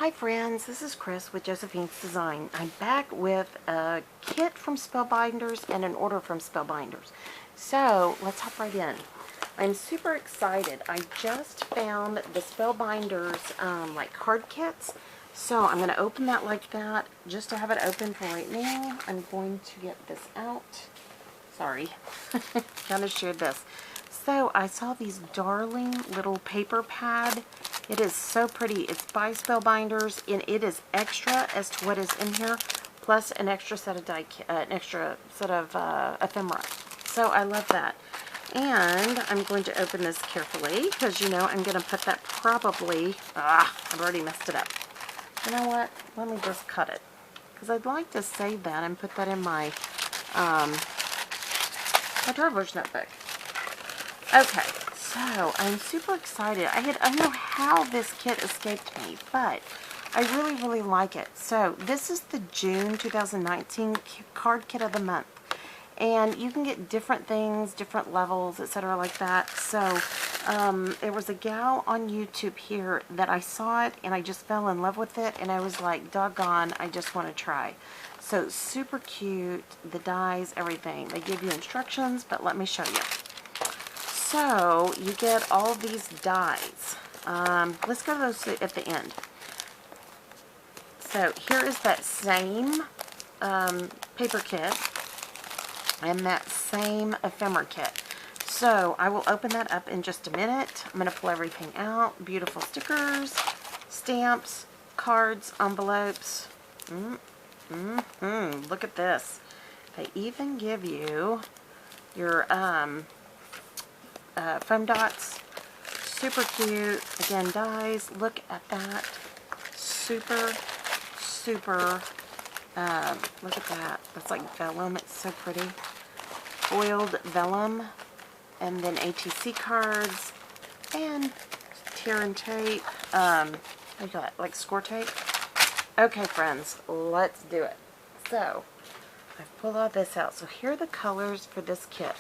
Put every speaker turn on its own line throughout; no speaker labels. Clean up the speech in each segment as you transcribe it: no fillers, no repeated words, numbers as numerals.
Hi friends, this is Chris with Josephine's Design. I'm back with a kit from Spellbinders and an order from Spellbinders. So let's hop right in. I'm super excited. I just found the Spellbinders like card kits. So I'm going to open that like that just to have it open for right now. I'm going to get this out. Sorry, kind of shared this. So I saw these darling little paper pad. It is so pretty. It's by Spellbinders, and it is extra as to what is in here, plus an extra set of ephemera. So I love that. And I'm going to open this carefully because you know I'm going to put that probably. I've already messed it up. You know what? Let me just cut it because I'd like to save that and put that in my my driver's notebook. Okay, so I'm super excited. I don't know how this kit escaped me, but I really like it. So this is the June 2019 card kit of the month, and you can get different things, different levels, etc. like that. So there was a gal on YouTube here that I saw it and I just fell in love with it, and I was like, doggone, I just want to try. So super cute, the dies, everything. They give you instructions, but let me show you. So you get all these dies. Let's go to those at the end. So here is that same paper kit and that same ephemera kit. So I will open that up in just a minute. I'm going to pull everything out. Beautiful stickers, stamps, cards, envelopes. Look at this. They even give you your foam dots. Super cute. Again, dies. Look at that. Super. Look at that. That's like vellum. It's so pretty. Foiled vellum. And then ATC cards. And tear and tape. What do you got? Like score tape? Okay, friends. Let's do it. So, I've pulled all this out. So here are the colors for this kit.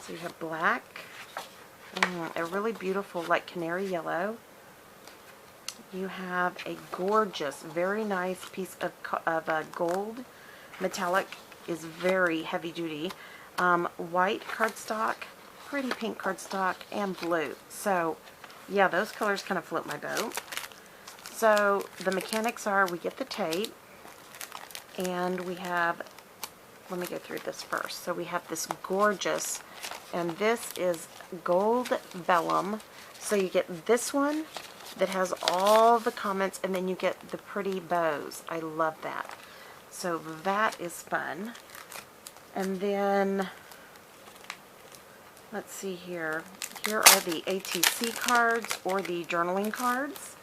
So you have black. A really beautiful, like canary yellow. You have a gorgeous, very nice piece of gold. Metallic is very heavy duty. White cardstock, pretty pink cardstock, and blue. So, yeah, those colors kind of float my boat. So, the mechanics are we get the tape, and we have, let me go through this first. So we have this gorgeous, and this is gold vellum. So you get this one that has all the comments, and then you get the pretty bows. I love that. So that is fun. And then, let's see here. Here are the ATC cards or the journaling cards.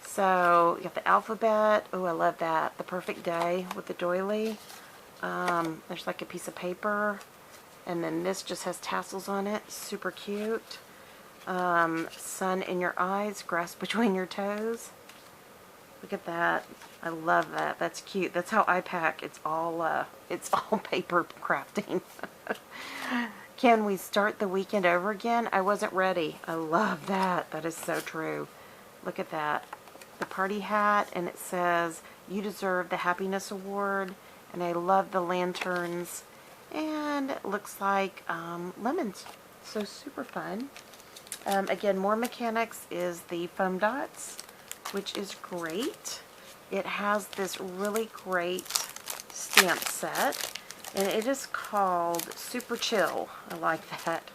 So you got the alphabet. Oh, I love that. The perfect day with the doily. There's like a piece of paper. And then this just has tassels on it. Super cute. Sun in your eyes, grass between your toes. Look at that. I love that. That's cute. That's how I pack. It's all paper crafting. Can we start the weekend over again? I wasn't ready. I love that. That is so true. Look at that. The party hat, and it says, "You deserve the happiness award." And I love the lanterns. And it looks like lemons. So super fun. Again, more mechanics is the foam dots, which is great. It has this really great stamp set. And it is called Super Chill. I like that.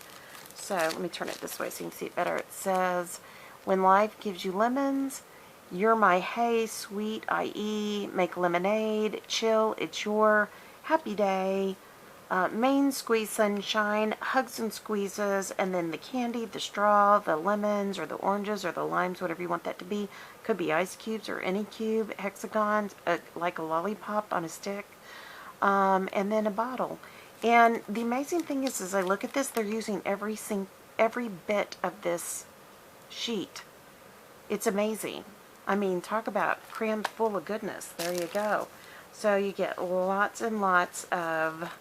So let me turn it this way so you can see it better. It says, "When life gives you lemons, you're my hay, sweet, i.e. make lemonade, chill, it's your happy day. Main squeeze sunshine, hugs and squeezes, and then the candy, the straw, the lemons, or the oranges, or the limes, whatever you want that to be. Could be ice cubes or any cube, hexagons, like a lollipop on a stick, and then a bottle." And the amazing thing is, as I look at this, they're using every bit of this sheet. It's amazing. I mean, talk about crammed full of goodness. There you go. So you get lots and lots of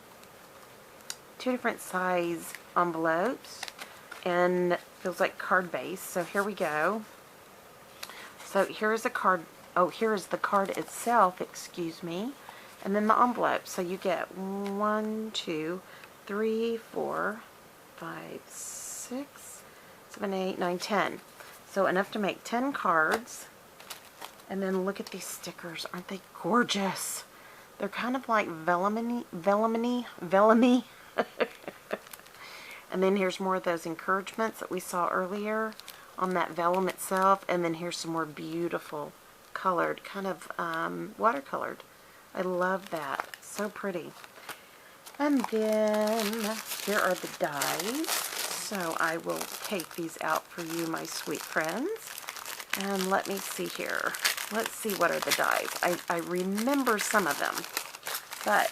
2 different size envelopes, and feels like card base. So here we go. So here's a card oh, here is the card itself, excuse me, and then the envelope. So you get 1, 2, 3, 4, 5, 6, 7, 8, 9, 10. So enough to make 10 cards. And then look at these stickers. Aren't they gorgeous? They're kind of like vellum-y. And then here's more of those encouragements that we saw earlier on that vellum itself. And then here's some more beautiful colored, kind of watercolored. I love that. So pretty. And then here are the dies. So I will take these out for you, my sweet friends. And let me see here. Let's see what are the dies. I remember some of them, but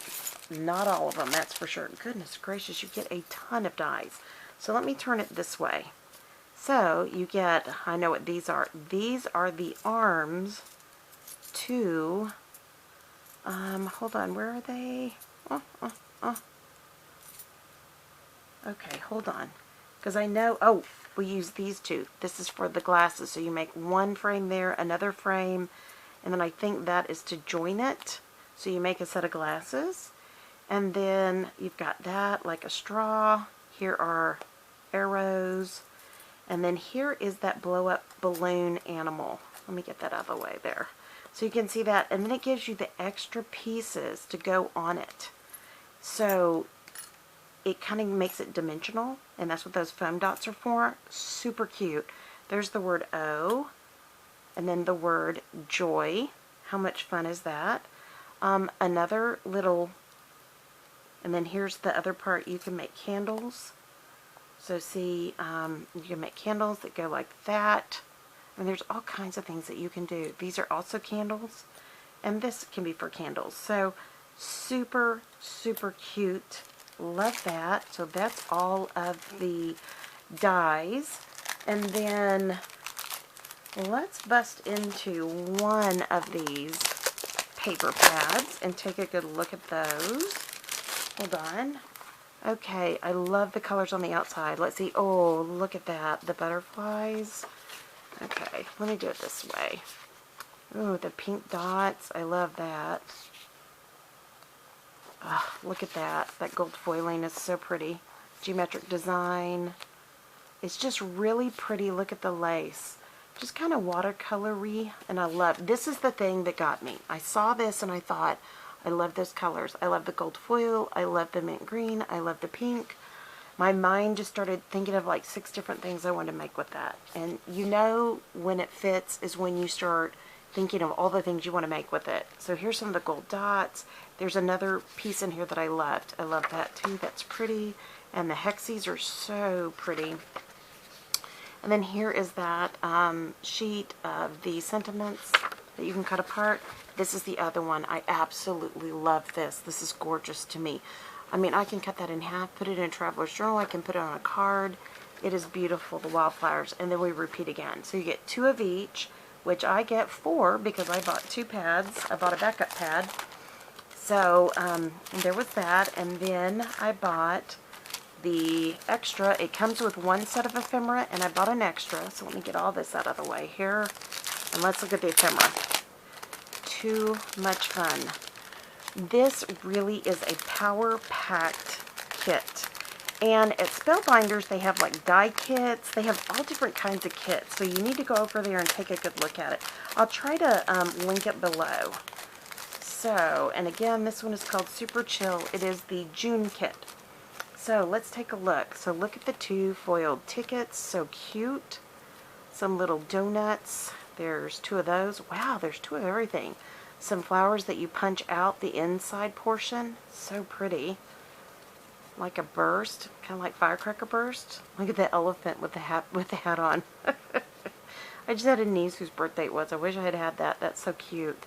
not all of them, that's for sure. Goodness gracious, you get a ton of dies. So let me turn it this way. So you get, I know what these are. These are the arms to, hold on, where are they? Okay, hold on. Because I know, oh, we use these two. This is for the glasses. So you make one frame there, another frame, and then I think that is to join it. So you make a set of glasses. And then you've got that, like a straw. Here are arrows. And then here is that blow-up balloon animal. Let me get that out of the way there. So you can see that. And then it gives you the extra pieces to go on it. So it kind of makes it dimensional, and that's what those foam dots are for. Super cute. There's the word O, and then the word joy. How much fun is that? Another little, and then here's the other part. You can make candles. So see, you can make candles that go like that. And there's all kinds of things that you can do. These are also candles, and this can be for candles. So super, super cute. Love that. So that's all of the dies. And then let's bust into one of these paper pads and take a good look at those. Hold on. Okay, I love the colors on the outside. Let's see. Oh, look at that. The butterflies. Okay, let me do it this way. Ooh, the pink dots. I love that. Oh, look at that. That gold foiling is so pretty. Geometric design. It's just really pretty. Look at the lace. Just kind of watercolory, and I love, this is the thing that got me. I saw this and I thought, I love those colors. I love the gold foil. I love the mint green. I love the pink. My mind just started thinking of like 6 different things I wanted to make with that. And you know when it fits is when you start thinking of all the things you want to make with it. So here's some of the gold dots. There's another piece in here that I loved. I love that too. That's pretty. And the hexes are so pretty. And then here is that sheet of the sentiments that you can cut apart. This is the other one. I absolutely love this. This is gorgeous to me. I mean, I can cut that in half, put it in a traveler's journal. I can put it on a card. It is beautiful, the wildflowers. And then we repeat again. So you get 2 of each, which I get 4 because I bought 2 pads. I bought a backup pad. So there was that. And then I bought the extra. It comes with 1 set of ephemera, and I bought an extra. So let me get all this out of the way here. And let's look at the ephemera. Too much fun. This really is a power-packed kit. And at Spellbinders, they have like die kits. They have all different kinds of kits. So you need to go over there and take a good look at it. I'll try to link it below. So, and again, this one is called Super Chill. It is the June kit. So let's take a look. So look at the 2 foiled tickets. So cute. Some little donuts. There's 2 of those. Wow, there's 2 of everything. Some flowers that you punch out the inside portion. So pretty. Like a burst. Kind of like firecracker burst. Look at the elephant with the hat on. I just had a niece whose birthday it was. I wish I had had that. That's so cute.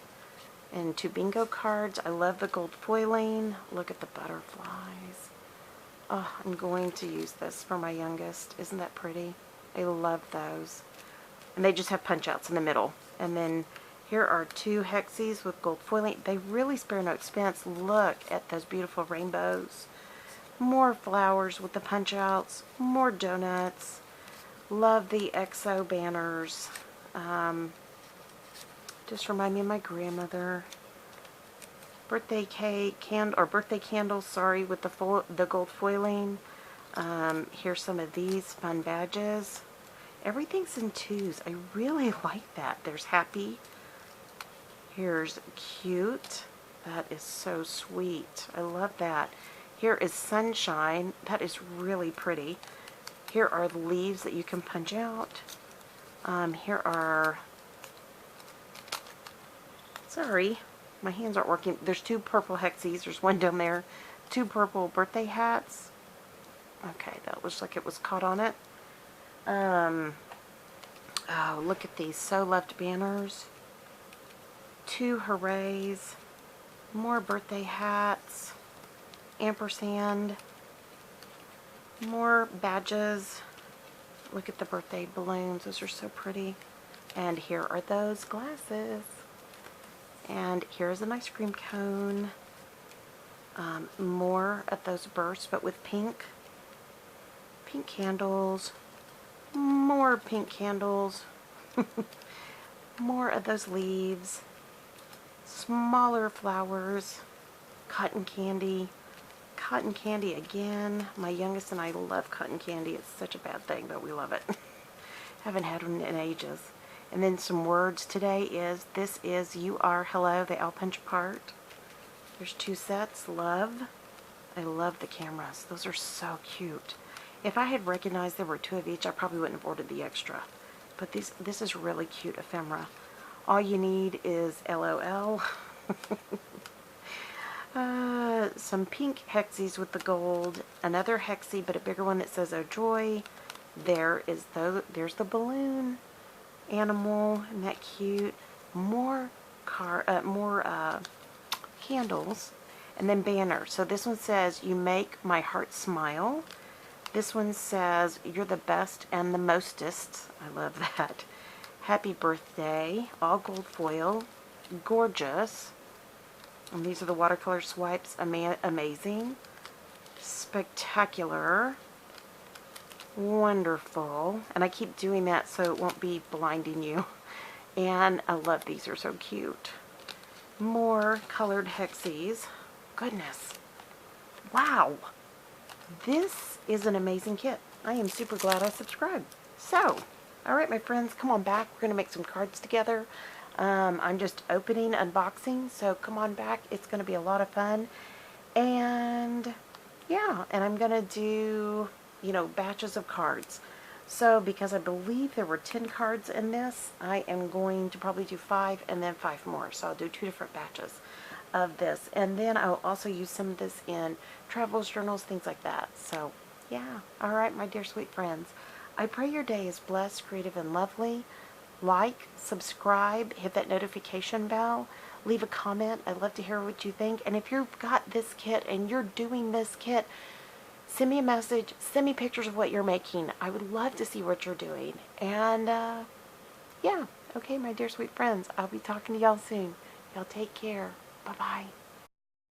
And 2 bingo cards. I love the gold foiling. Look at the butterflies. Oh, I'm going to use this for my youngest. Isn't that pretty? I love those. And they just have punch outs in the middle. And then here are 2 hexes with gold foiling. They really spare no expense. Look at those beautiful rainbows. More flowers with the punch outs. More donuts. Love the EXO banners. Just remind me of my grandmother. Birthday cake, birthday candles, sorry, with the gold foiling. Here's some of these fun badges. Everything's in twos. I really like that. There's happy. Here's cute. That is so sweet. I love that. Here is sunshine. That is really pretty. Here are the leaves that you can punch out. Here are, sorry, my hands aren't working. There's 2 purple hexies. There's one down there. 2 purple birthday hats. Okay, that looks like it was caught on it. Oh, look at these So Loved banners. 2 hoorays. More birthday hats. Ampersand. More badges. Look at the birthday balloons. Those are so pretty. And here are those glasses. And here's an ice cream cone. More of those bursts, but with pink. Pink candles. More pink candles. More of those leaves. Smaller flowers. Cotton candy. Cotton candy again. My youngest and I love cotton candy. It's such a bad thing, but we love it. Haven't had one in ages. And then some words today is, this is, you are, hello, they all punch apart. There's 2 sets. Love. I love the cameras. Those are so cute. If I had recognized there were 2 of each, I probably wouldn't have ordered the extra. But this is really cute ephemera. All you need is LOL. Some pink hexies with the gold. Another hexie, but a bigger one that says, oh joy. There's the balloon animal. Isn't that cute? More candles. And then banners. So this one says, you make my heart smile. This one says, you're the best and the mostest. I love that. Happy birthday. All gold foil. Gorgeous. And these are the watercolor swipes. Amazing. Spectacular. Wonderful. And I keep doing that so it won't be blinding you. And I love these. They're so cute. More colored hexies. Goodness. Wow. This is an amazing kit. I am super glad I subscribed. So, alright my friends, come on back. We're going to make some cards together. I'm just opening, unboxing, so come on back. It's going to be a lot of fun. And, yeah, and I'm going to do, you know, batches of cards. So, because I believe there were 10 cards in this, I am going to probably do 5 and then 5 more. So, I'll do 2 different batches of this. And then I'll also use some of this in travels, journals, things like that. So, yeah. Alright, my dear sweet friends. I pray your day is blessed, creative, and lovely. Like, subscribe, hit that notification bell, leave a comment. I'd love to hear what you think. And if you've got this kit and you're doing this kit, send me a message, send me pictures of what you're making. I would love to see what you're doing. And, yeah. Okay, my dear sweet friends, I'll be talking to y'all soon. Y'all take care. Bye-bye.